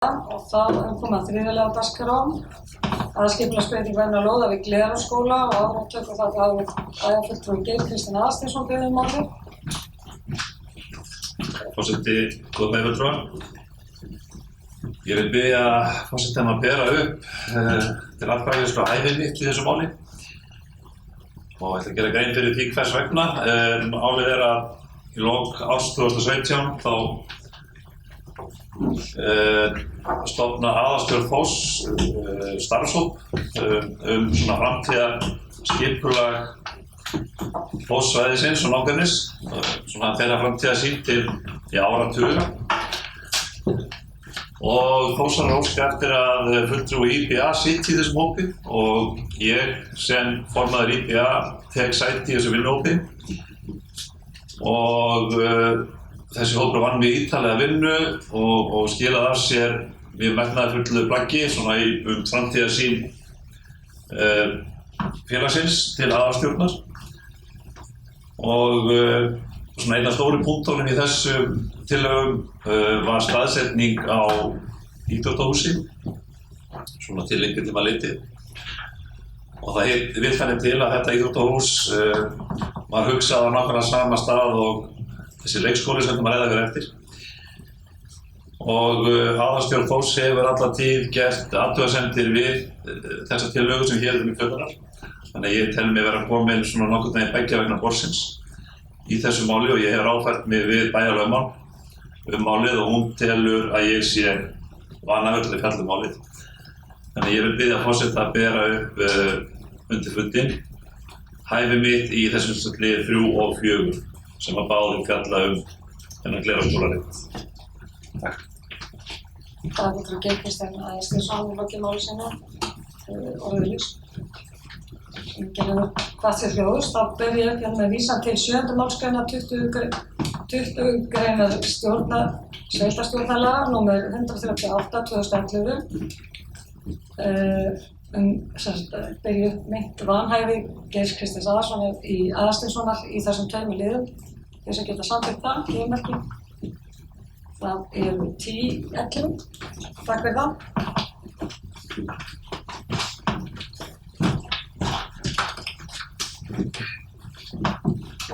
og það kom að þriðjulega dagskrá aðskipulagsbreyting vegna lóða við Glerárskóla og áratöku það aðalfulltrúi Geir Kristinn Aðalsteinsson biður um orðið. Forseti, góð meðfulltrúar. Ég vil biðja forsetann að bera upp til atkvæðagreiðslu hæfi mitt í þessu máli og ætla að gera grein fyrir því hvers vegna. Málið að í lok árs 2017 þá stofna aðalstjórn Þórs starfshóp svona framtíðarskipulag Þórssvæðisins og nágrennis, svona þeirra framtíðarsýn til áratuga. Og Þórsar óska eftir að fulltrúi IPA sitji í þessum hópi og ég sem formaður IPA tek sæti í þessum vinnuhópi og þessi hópur vann við ítarlega vinnu og skilaði af sér við metnaðarfullu plaggi svona framtíðarsýn félagsins til aðalstjórnar og svona einn af stóru punktunum í þessum tillögum var staðsetning á íþróttahúsi svona til lengri tíma litið og það vill þannig til að þetta íþróttahús var hugsað á nákvæmlega sama stað og þessi leikskóli sem maður ræða eftir og aðalstjórn Þórs hefur alla tíð gert athugasemdir við þessa tillögu sem hér í fjöldarar. Þannig að ég tel mig vera komin svona nokkurn veginn beggja vegna borðsins í þessu máli og ég hef ráðfært mig við bæjarlögmann málið og hún telur að ég sé vanaföll að fjalla málið. Þannig að ég vil biðja forseta að bera upp undir fundinn hæfi mitt í þessum lið 3 og 4 sem að báðir fjalla þennan Glerárskólarétt. Takk. Það er fulltrúi Geir Kristinn Aðalsteinsson í loki máli sinna orðið lýst. Hvað sé hljóðust, þá ber ég upp með vísan til 7. málsgreinar 20 greinar sveitarstjórnarlaga númer 138/2011 ber ég upp meint vanhæfi Geirs Kristins Aðalssonar í Aðalsteinssonar í þessum 2 liðum til þess að geta samþykkt það, tímamerki. Það eru 10-11. Takk fyrir það.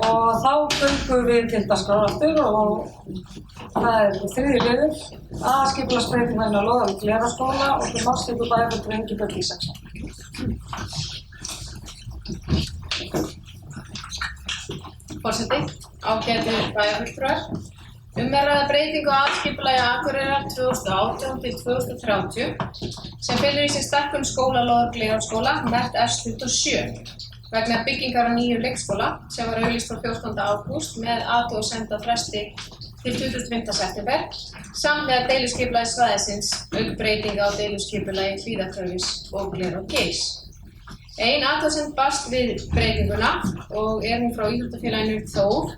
Og þá göngum við til dagskrár aftur og það er 3. liður, aðalskipulagsbreyting vegna lóða við Glerárskóla og til málstýrðu bæjarfulltrúi Ingibjörg Ísaksson. Forseti, ágætu bæjarfulltrúar. Er að ræða breytingu á aðalskipulagi Akureyrar 2018 til 2030 sem felur í sér stækkun skólalóðar Glerárskóla mert S27 vegna byggingar á nýjum leikskóla sem var auglýst frá 14. ágúst með athugasemdafresti til 25. september samhliða deiliskipulagi svæðisins auk breytinga á deiliskipulagi Hlíðahverfis og Glerárgeirs. Ein athugasemd barst við breytinguna og hún frá íþróttafélaginu Þór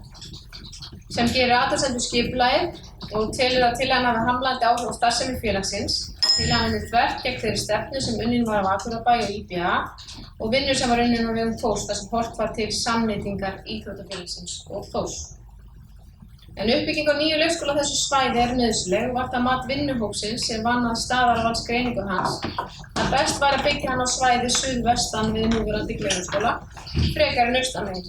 sem gerir athugasemd við skipulagið og telur að tillagan hafi hamlandi áhrif á starfsemi félagsins. Tillagan er þvert gegn þeirri stefnu sem unnin var af Akureyrarbæ og IPA og vinnu sem var unnin á vegum Þórs þar sem horft var til samnýtingar íþróttafélagsins og Þórs. En uppbygging á nýju leikskóla á þessu svæði er nauðsynleg og var það mat vinnuhópsins sem vann að staðarvalsgreiningu hans að best var að byggja hann á svæði suðvestan við núverandi Glerárskóla frekar en austan megin,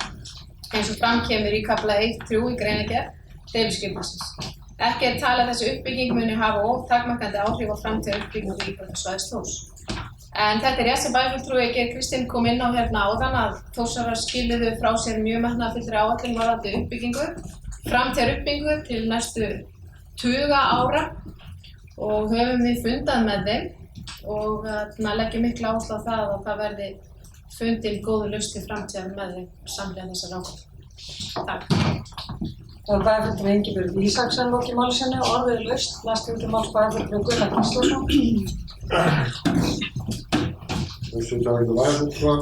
eins og fram kemur í kafla 1.3 í greinargerð deiliskipulagsins. Ekki er talið að þessi uppbygging muni hafa takmarkandi áhrif á framtíðaruppbyggingu íþróttasvæðis Þórs. En þetta er rétt sem bæjarfulltrúi Geir Kristinn kom inn á hérna áðan að Þórsarar skiluðu frá sér mjög metnaðarfullri áætlun varðandi uppbyggingu, framtíðaruppbyggingu til næstu 20 ára og höfum við fundað með þeim og leggjum mikla áherslu á það að það verði fundin góðu lausn til framtíðar með þeim samhliða þessar ákvörðun. Takk. Það er bæjarfulltrúi Ingibjörg Ísaksson loki máli sinni og orðið laust. Næsti máls bæjarfulltrúi Gunnar Gíslason. Þessi daginn bæjarfulltrúar.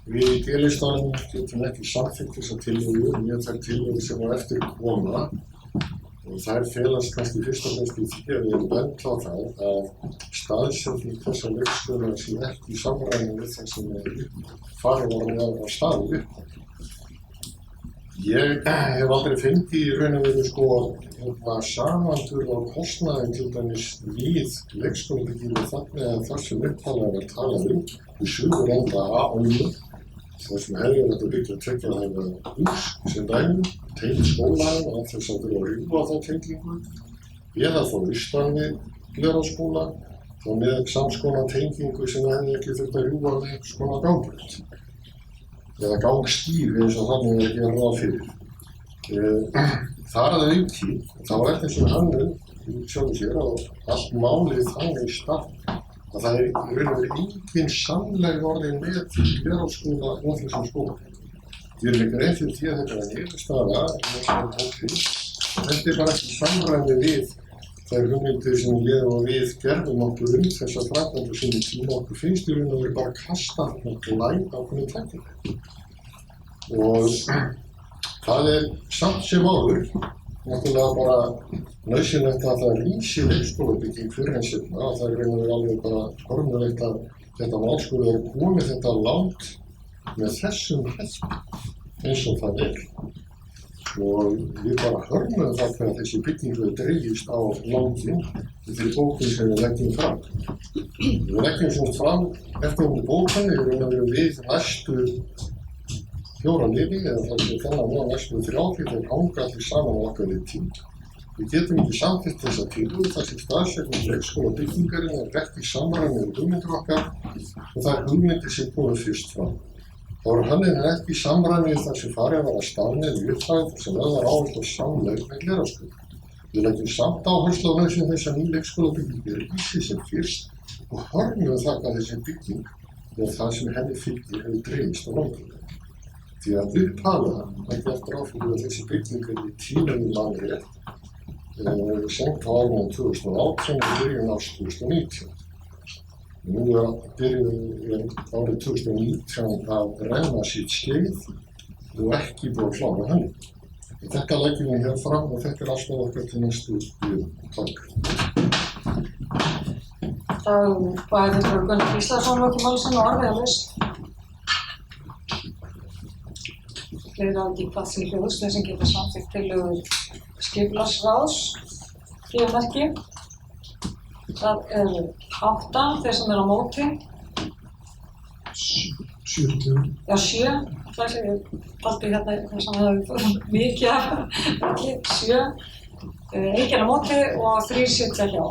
Við í D-listanum getum ekki samþykkt þessa tillögu, ég tek tillögu sem á eftir koma og þær felast kannski fyrst og fremst í því að við erum bent á það að staðsetning þessa leikskóla sé ekki í samræmi við það sem farið var með á staði upp. Ég hef aldrei fengið í raun og veru sko samanburð á kostnaðinn til dæmis við leikskólabyggingu þannig að það sem upphaflega var talað í suðurenda A-ánum þar sem hefði þetta byggja að tveggja hæfa hús sem dæmi, tengt skólanum og þess að þurfa að rjúfa þá tengingu eða þá austan við Glerárskóla þá með samskonar tengingu sem hefði ekki þurft að rjúfa með einhvers konar gangbraut eða gangstíf eins og þannig að gera ráð fyrir. Þar að auki, þá er þessi hönnun í sjálfu sér og allt málið þannig statt að það er í raun og veru engin sannleg orðin með til Glerárskóla og þessum skóla. Við erum ekki reynd fyrir því að þetta er niðurstaða í þessum hópi. Þetta er bara ekki samræmi við þær hugmyndir sem ég og við gerðum okkur þessar framkvæmdir sem í tíma okkur finnst í raun og veru bara kasta og glæð ákveðnum tækifærum. Og það er samt sem áður náttúrulega bara nauðsynlegt að það rísi leikskólabygging fyrr en seinna og það er raun og veru alveg bara hörmulegt að þetta mál skuli vera komið þetta langt með þessum hætti eins og það er. Og við bara hörmum það þegar þessi byggingu dreifist á langinn fyrir bókum sem við leggjum fram. Við leggjum svona fram eftir bókanni við næstu 4 liði eða það sem þennan var næstu 30 þegar hanga allir saman á okkar tíma. Við getum ekki samþykkt þessa tillögu þar sem staðsetning leikskólabyggingarinnar er ekki í samræmi við hugmyndir okkar og það er hugmyndir sem komið fyrst fram. Þá er hönnunin ekki í samræmi við það sem farið var að stafnið í upphafi sem lögðar áherslu á samlegð með Glerárskóla. Við leggjum samt áherslu á nauðsyn þess að ný leikskólabygging rísi sem fyrst og hörmum það hvað þessi bygging og það sem henni fylgir hefur dreifist á langinn. Því að upphaflega var gert ráð fyrir að þessi bygging í tímum mannrétt semt á árunum 2018 og byrjun árs 2019. Nú byrjum árið 2019 að renna sitt skeið og ekki búið að klára henni. Þetta leggjum við hér fram og þetta er alltaf okkar til næstu takk. Það var þetta Gunnar Gíslason lokið málsinn og orðið að laust. Fleira ekki hvað því hljóðs sem geta samþykkt tillögur skipulagsráðs félmerki. Það eru 8 þeir sem eru á móti. 7. Já, 7. Það sem ég taldi hérna þess að það hefur mikið af 7. Enginn á móti og 3 sitja hjá.